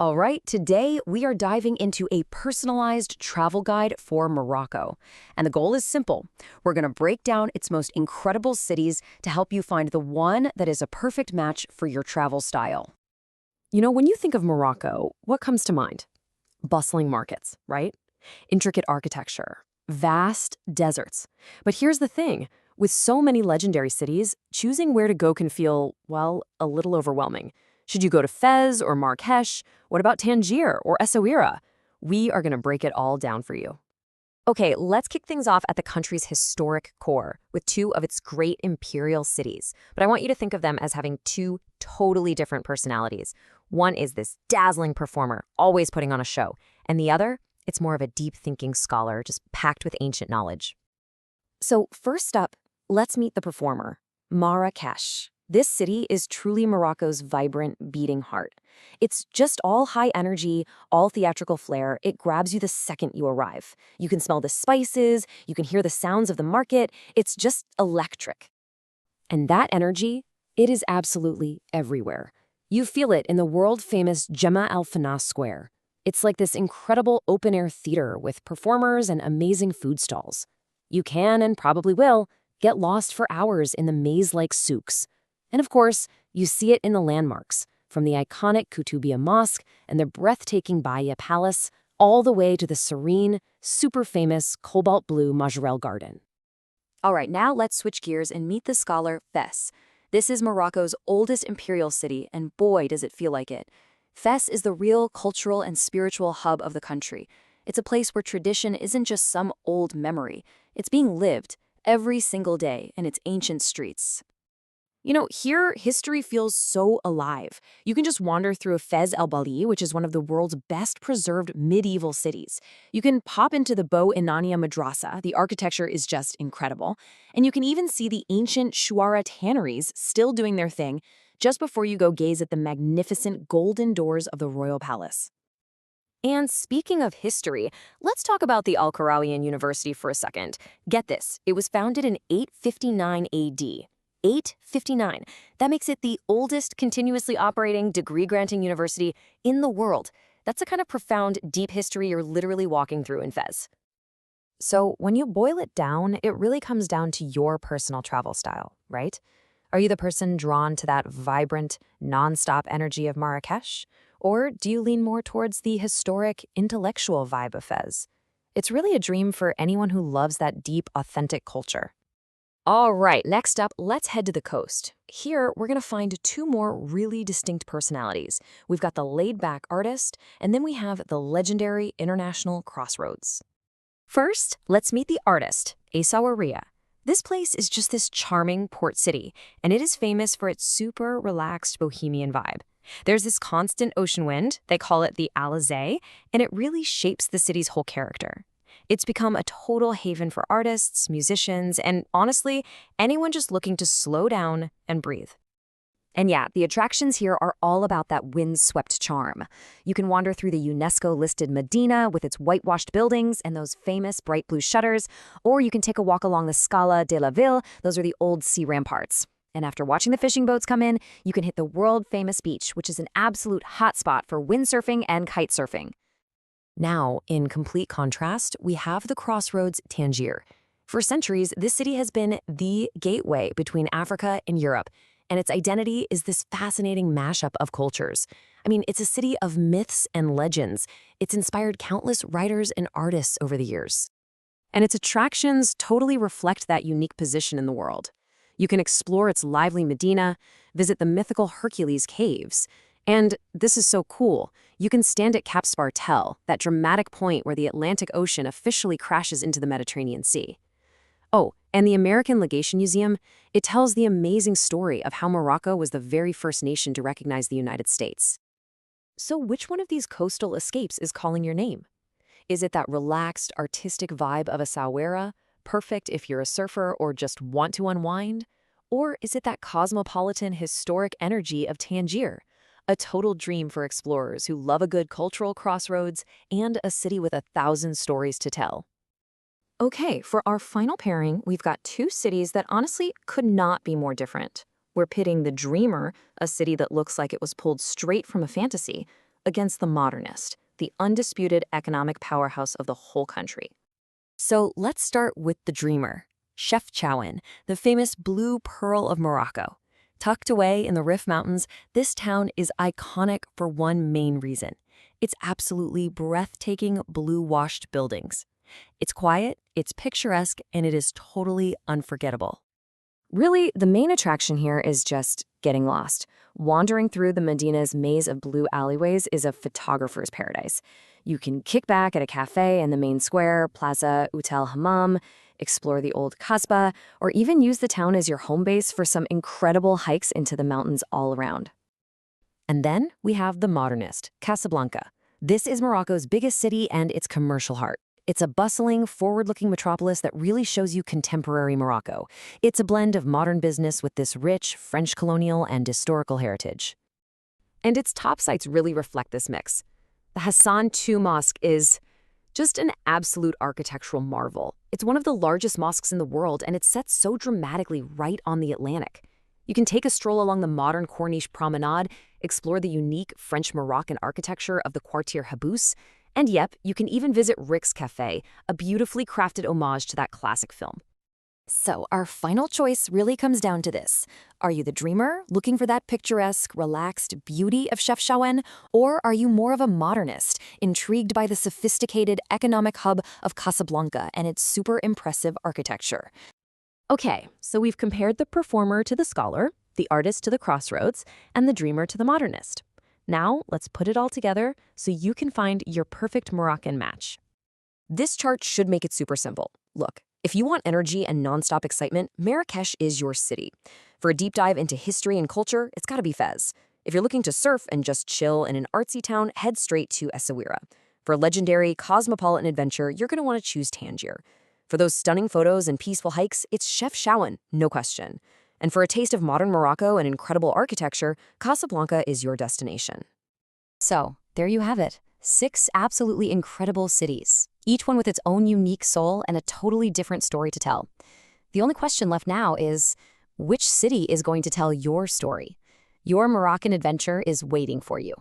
All right, today we are diving into a personalized travel guide for Morocco. And the goal is simple. We're going to break down its most incredible cities to help you find the one that is a perfect match for your travel style. When you think of Morocco, what comes to mind? Bustling markets, right? Intricate architecture, vast deserts. But here's the thing. With so many legendary cities, choosing where to go can feel, well, a little overwhelming. Should you go to Fez or Marrakech? What about Tangier or Essaouira? We are going to break it all down for you. Okay, let's kick things off at the country's historic core with two of its great imperial cities. But I want you to think of them as having two totally different personalities. One is this dazzling performer, always putting on a show. And the other, it's more of a deep-thinking scholar, just packed with ancient knowledge. So first up, let's meet the performer, Marrakech. This city is truly Morocco's vibrant, beating heart. It's just all high energy, all theatrical flair. It grabs you the second you arrive. You can smell the spices, you can hear the sounds of the market. It's just electric. And that energy, it is absolutely everywhere. You feel it in the world-famous Jemaa el-Fna Square. It's like this incredible open-air theater with performers and amazing food stalls. You can, and probably will, get lost for hours in the maze-like souks. And of course, you see it in the landmarks, from the iconic Koutoubia Mosque and the breathtaking Bahia Palace, all the way to the serene, super famous cobalt blue Majorelle Garden. All right, now let's switch gears and meet the scholar Fes. This is Morocco's oldest imperial city, and boy, does it feel like it. Fes is the real cultural and spiritual hub of the country. It's a place where tradition isn't just some old memory. It's being lived every single day in its ancient streets. Here, history feels so alive. You can just wander through Fez el-Bali, which is one of the world's best preserved medieval cities. You can pop into the Bo Inania Madrasa. The architecture is just incredible. And you can even see the ancient Shuara tanneries still doing their thing just before you go gaze at the magnificent golden doors of the royal palace. And speaking of history, let's talk about the Al-Qarawiyyin University for a second. Get this, it was founded in 859 AD. 859. That makes it the oldest continuously operating degree-granting university in the world. That's the kind of profound, deep history you're literally walking through in Fez. So when you boil it down, it really comes down to your personal travel style, right? Are you the person drawn to that vibrant, non-stop energy of Marrakech? Or do you lean more towards the historic, intellectual vibe of Fez? It's really a dream for anyone who loves that deep, authentic culture. All right, next up, let's head to the coast. Here, we're going to find two more really distinct personalities. We've got the laid-back artist, and then we have the legendary international crossroads. First, let's meet the artist, Essaouira. This place is just this charming port city, and it is famous for its super relaxed bohemian vibe. There's this constant ocean wind, they call it the Alizé, and it really shapes the city's whole character. It's become a total haven for artists, musicians, and honestly, anyone just looking to slow down and breathe. And yeah, the attractions here are all about that wind-swept charm. You can wander through the UNESCO-listed Medina with its whitewashed buildings and those famous bright blue shutters, or you can take a walk along the Scala de la Ville, those are the old sea ramparts. And after watching the fishing boats come in, you can hit the world-famous beach, which is an absolute hotspot for windsurfing and kite surfing. Now, in complete contrast, we have the crossroads Tangier. For centuries, this city has been the gateway between Africa and Europe, and its identity is this fascinating mashup of cultures. It's a city of myths and legends. It's inspired countless writers and artists over the years. And its attractions totally reflect that unique position in the world. You can explore its lively Medina, visit the mythical Hercules caves, and this is so cool. You can stand at Cap Spartel, that dramatic point where the Atlantic Ocean officially crashes into the Mediterranean Sea. Oh, and the American Legation Museum, it tells the amazing story of how Morocco was the very first nation to recognize the United States. So which one of these coastal escapes is calling your name? Is it that relaxed, artistic vibe of Essaouira, perfect if you're a surfer or just want to unwind? Or is it that cosmopolitan, historic energy of Tangier? A total dream for explorers who love a good cultural crossroads and a city with 1,000 stories to tell. Okay, for our final pairing, we've got two cities that honestly could not be more different. We're pitting the dreamer, a city that looks like it was pulled straight from a fantasy, against the modernist, the undisputed economic powerhouse of the whole country. So let's start with the dreamer, Chefchaouen, the famous blue pearl of Morocco. Tucked away in the Rif Mountains, this town is iconic for one main reason. It's absolutely breathtaking blue-washed buildings. It's quiet, it's picturesque, and it is totally unforgettable. Really, the main attraction here is just getting lost. Wandering through the Medina's maze of blue alleyways is a photographer's paradise. You can kick back at a cafe in the main square, Plaza Utel Hammam, explore the old Kasbah, or even use the town as your home base for some incredible hikes into the mountains all around. And then we have the modernist, Casablanca. This is Morocco's biggest city and its commercial heart. It's a bustling, forward-looking metropolis that really shows you contemporary Morocco. It's a blend of modern business with this rich French colonial and historical heritage. And its top sites really reflect this mix. The Hassan II Mosque is just an absolute architectural marvel. It's one of the largest mosques in the world, and it's set so dramatically right on the Atlantic. You can take a stroll along the modern Corniche promenade, explore the unique French-Moroccan architecture of the Quartier Habous, and yep, you can even visit Rick's Cafe, a beautifully crafted homage to that classic film. So our final choice really comes down to this. Are you the dreamer, looking for that picturesque, relaxed beauty of Chefchaouen, or are you more of a modernist, intrigued by the sophisticated economic hub of Casablanca and its super impressive architecture? Okay, so we've compared the performer to the scholar, the artist to the crossroads, and the dreamer to the modernist. Now, let's put it all together so you can find your perfect Moroccan match. This chart should make it super simple. Look, if you want energy and nonstop excitement, Marrakech is your city. For a deep dive into history and culture, it's gotta be Fez. If you're looking to surf and just chill in an artsy town, head straight to Essaouira. For legendary, cosmopolitan adventure, you're gonna wanna choose Tangier. For those stunning photos and peaceful hikes, it's Chefchaouen, no question. And for a taste of modern Morocco and incredible architecture, Casablanca is your destination. So, there you have it. 6 absolutely incredible cities, each one with its own unique soul and a totally different story to tell. The only question left now is, which city is going to tell your story? Your Moroccan adventure is waiting for you.